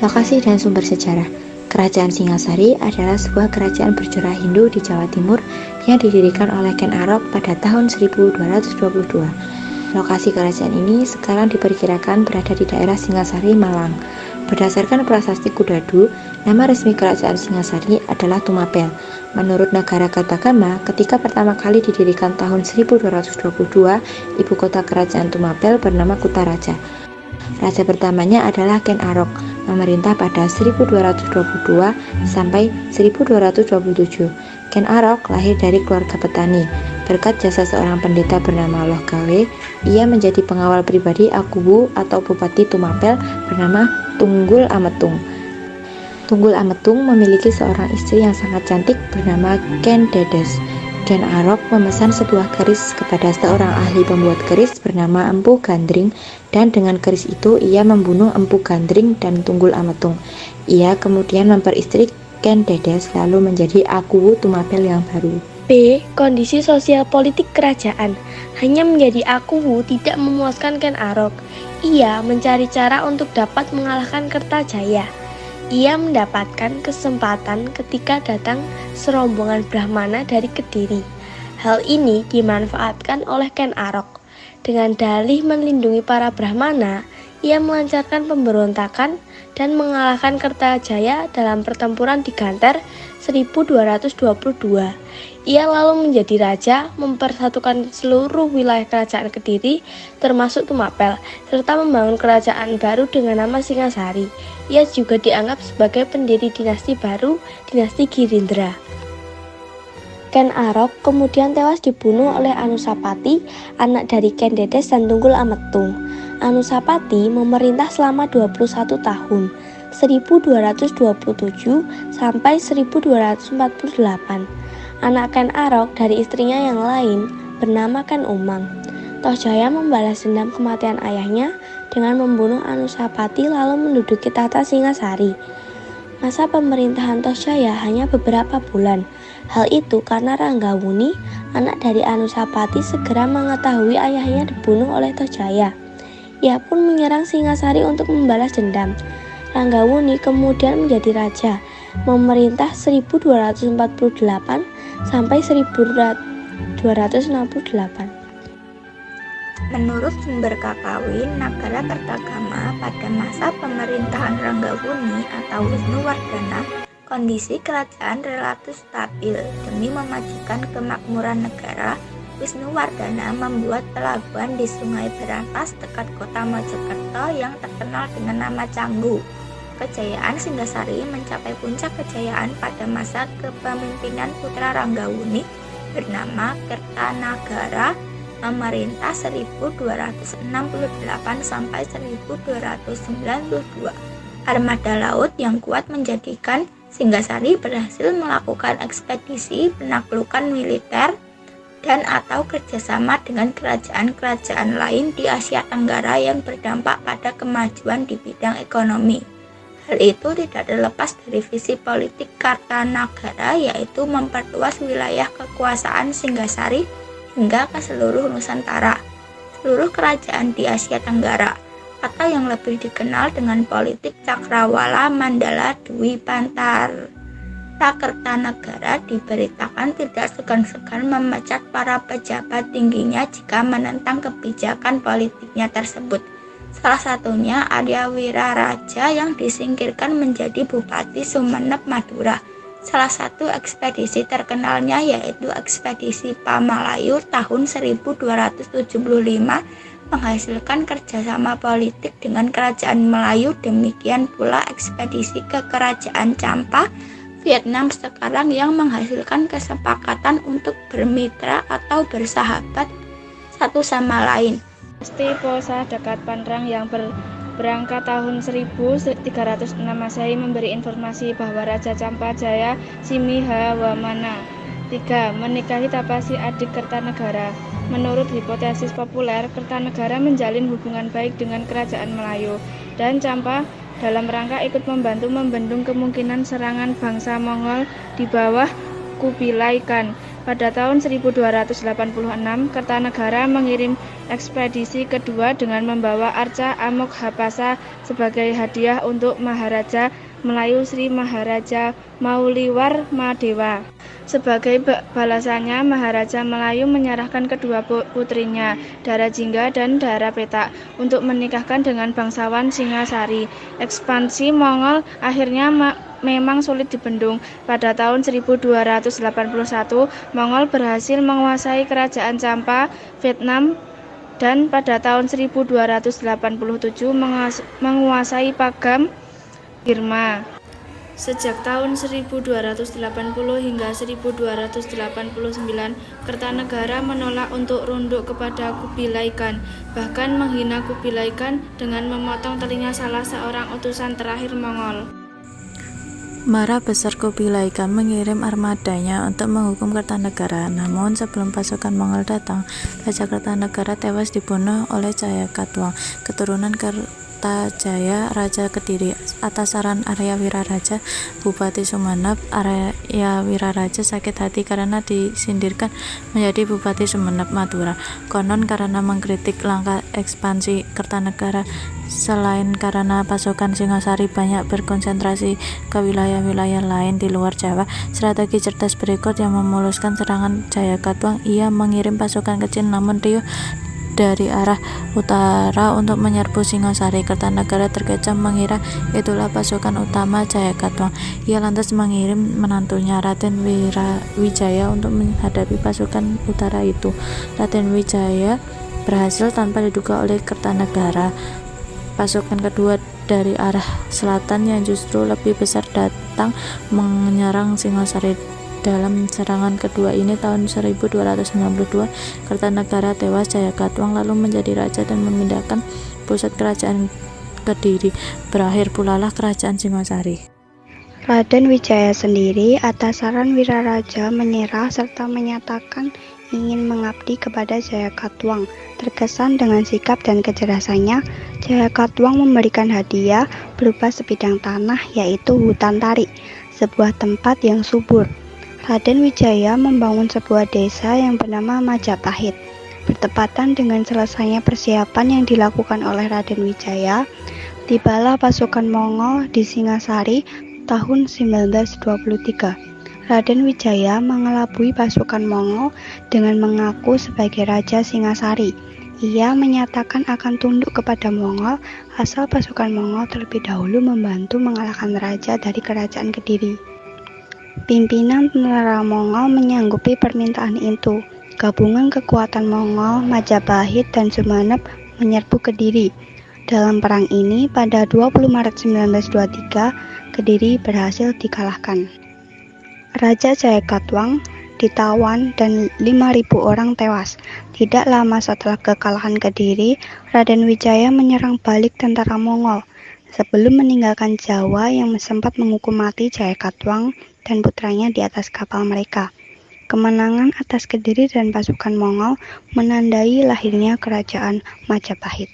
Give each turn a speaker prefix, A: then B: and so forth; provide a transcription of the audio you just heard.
A: Lokasi dan sumber sejarah. Kerajaan Singasari adalah sebuah kerajaan bercorak Hindu di Jawa Timur yang didirikan oleh Ken Arok pada tahun 1222. Lokasi kerajaan ini sekarang diperkirakan berada di daerah Singasari, Malang. Berdasarkan prasasti Kudadu, nama resmi kerajaan Singasari adalah Tumapel. Menurut Nagara Kertagama, ketika pertama kali didirikan tahun 1222, ibu kota kerajaan Tumapel bernama Kutaraja. Raja pertamanya adalah Ken Arok, memerintah pada 1222 sampai 1227. Ken Arok lahir dari keluarga petani. Berkat jasa seorang pendeta bernama Loh Gawe, ia menjadi pengawal pribadi Akuwu atau Bupati Tumapel bernama Tunggul Ametung. Tunggul Ametung memiliki seorang istri yang sangat cantik bernama Ken Dedes. Ken Arok memesan sebuah keris kepada seorang ahli pembuat keris bernama Empu Gandring, dan dengan keris itu ia membunuh Empu Gandring dan Tunggul Ametung. Ia kemudian memperistri Ken Dedes lalu menjadi Akuwu Tumapel yang baru.
B: B. Kondisi sosial politik kerajaan. Hanya menjadi Akuwu tidak memuaskan Ken Arok. Ia mencari cara untuk dapat mengalahkan Kertajaya. Ia mendapatkan kesempatan ketika datang serombongan Brahmana dari Kediri. Hal ini dimanfaatkan oleh Ken Arok. Dengan dalih melindungi para Brahmana, ia melancarkan pemberontakan dan mengalahkan Kertajaya dalam pertempuran di Ganter 1222. Ia lalu menjadi raja, mempersatukan seluruh wilayah kerajaan Kediri termasuk Tumapel, serta membangun kerajaan baru dengan nama Singasari. Ia juga dianggap sebagai pendiri dinasti baru, dinasti Girindra. Ken Arok kemudian tewas dibunuh oleh Anusapati, anak dari Ken Dedes dan Tunggul Ametung. Anusapati memerintah selama 21 tahun, 1227 sampai 1248. Anak Ken Arok dari istrinya yang lain bernama Ken Umang. Tohjaya membalas dendam kematian ayahnya dengan membunuh Anusapati lalu menduduki tahta Singasari. Masa pemerintahan Tohjaya hanya beberapa bulan. Hal itu karena Ranggawuni, anak dari Anusapati, segera mengetahui ayahnya dibunuh oleh Tohjaya. Ia pun menyerang Singasari untuk membalas dendam. Ranggawuni kemudian menjadi raja, memerintah 1248 sampai 1268.
C: Menurut sumber Kakawin, Nagara Kertagama pada masa pemerintahan Ranggawuni atau Wisnuwardana, kondisi kerajaan relatif stabil. Demi memajukan kemakmuran negara, Wisnuwardana membuat pelabuhan di Sungai Berantas dekat kota Mojokerto yang terkenal dengan nama Canggu. Kejayaan Singasari mencapai puncak kejayaan pada masa kepemimpinan putra Ranggawuni bernama Kertanagara, memerintah 1268 sampai 1292. Armada laut yang kuat menjadikan Singasari berhasil melakukan ekspedisi penaklukan militer dan atau kerjasama dengan kerajaan-kerajaan lain di Asia Tenggara yang berdampak pada kemajuan di bidang ekonomi. Hal itu tidak terlepas dari visi politik Kartanagara, yaitu memperluas wilayah kekuasaan Singasari hingga ke seluruh Nusantara, seluruh kerajaan di Asia Tenggara, atau yang lebih dikenal dengan politik Cakrawala Mandala Dwipantar. Kertanagara diberitakan tidak segan-segan memecat para pejabat tingginya jika menentang kebijakan politiknya tersebut. Salah satunya Arya Wiraraja yang disingkirkan menjadi Bupati Sumenep, Madura. Salah satu ekspedisi terkenalnya yaitu ekspedisi Pamalayu tahun 1275 menghasilkan kerjasama politik dengan kerajaan Melayu. Demikian pula ekspedisi ke kerajaan Champa, Vietnam sekarang yang menghasilkan kesepakatan untuk bermitra atau bersahabat satu sama lain.
D: Pasti Posa dekat Panrang yang berangkat tahun 1306 Masehi memberi informasi bahwa Raja Campajaya Simihawamana III menikahi Tapasi, adik Kertanegara. Menurut hipotesis populer, Kertanegara menjalin hubungan baik dengan kerajaan Melayu, dan Campa dalam rangka ikut membantu membendung kemungkinan serangan bangsa Mongol di bawah Kubilai Khan. Pada tahun 1286, Kertanegara mengirim ekspedisi kedua dengan membawa arca Amoghapasa sebagai hadiah untuk Maharaja Melayu Sri Maharaja Mauliwar Madewa. Sebagai balasannya, Maharaja Melayu menyerahkan kedua putrinya, Dara Jingga dan Dara Petak, untuk menikahkan dengan bangsawan Singasari. Ekspansi Mongol akhirnya memang sulit dibendung. Pada tahun 1281, Mongol berhasil menguasai kerajaan Champa, Vietnam, dan pada tahun 1287 menguasai Pagam, Burma. Sejak tahun 1280 hingga 1289, Kertanegara menolak untuk runduk kepada Kubilai Khan, bahkan menghina Kubilai Khan dengan memotong telinga salah seorang utusan terakhir Mongol.
E: Marah besar Kubilai Khan mengirim armadanya untuk menghukum Kertanegara. Namun sebelum pasukan Mongol datang, Raja Kertanegara tewas dibunuh oleh Jayakatwang, keturunan Kertajaya, Raja Kediri. Atas saran Arya Wiraraja, Bupati Sumenep, Arya Wiraraja sakit hati karena disindirkan menjadi Bupati Sumenep Madura. Konon karena mengkritik langkah ekspansi Kertanegara, selain karena pasukan Singasari banyak berkonsentrasi ke wilayah-wilayah lain di luar Jawa, strategi cerdas berikut yang memuluskan serangan Jayakatwang. Ia mengirim pasukan kecil namun riuh dari arah utara untuk menyerbu Singasari. Kertanegara terkecoh mengira itulah pasukan utama Jayakatwang. Ia lantas mengirim menantunya Raden Wijaya untuk menghadapi pasukan utara itu. Raden Wijaya berhasil tanpa diduga oleh Kertanegara. Pasukan kedua dari arah selatan yang justru lebih besar datang menyerang Singasari. Dalam serangan kedua ini tahun 1292, Kertanegara tewas. Jayakatwang lalu menjadi raja dan memindahkan pusat kerajaan Kediri. Berakhir pulalah kerajaan Singasari.
C: Raden Wijaya sendiri atas saran Wiraraja menyerah serta menyatakan ingin mengabdi kepada Jayakatwang. Terkesan dengan sikap dan kecerdasannya, Jayakatwang memberikan hadiah berupa sebidang tanah, yaitu hutan tarik, sebuah tempat yang subur. Raden Wijaya membangun sebuah desa yang bernama Majapahit. Bertepatan dengan selesainya persiapan yang dilakukan oleh Raden Wijaya, tibalah pasukan Mongol di Singasari tahun 1923. Raden Wijaya mengelabui pasukan Mongol dengan mengaku sebagai Raja Singasari. Ia menyatakan akan tunduk kepada Mongol asal pasukan Mongol terlebih dahulu membantu mengalahkan raja dari kerajaan Kediri. Pimpinan tentara Mongol menyanggupi permintaan itu. Gabungan kekuatan Mongol, Majapahit, dan Sumenep menyerbu Kediri. Dalam perang ini, pada 20 Maret 1923, Kediri berhasil dikalahkan. Raja Jayakatwang ditawan dan 5.000 orang tewas. Tidak lama setelah kekalahan Kediri, Raden Wijaya menyerang balik tentara Mongol. Sebelum meninggalkan Jawa yang sempat menghukum mati Jayakatwang dan putranya di atas kapal mereka. Kemenangan atas Kediri dan pasukan Mongol menandai lahirnya kerajaan Majapahit.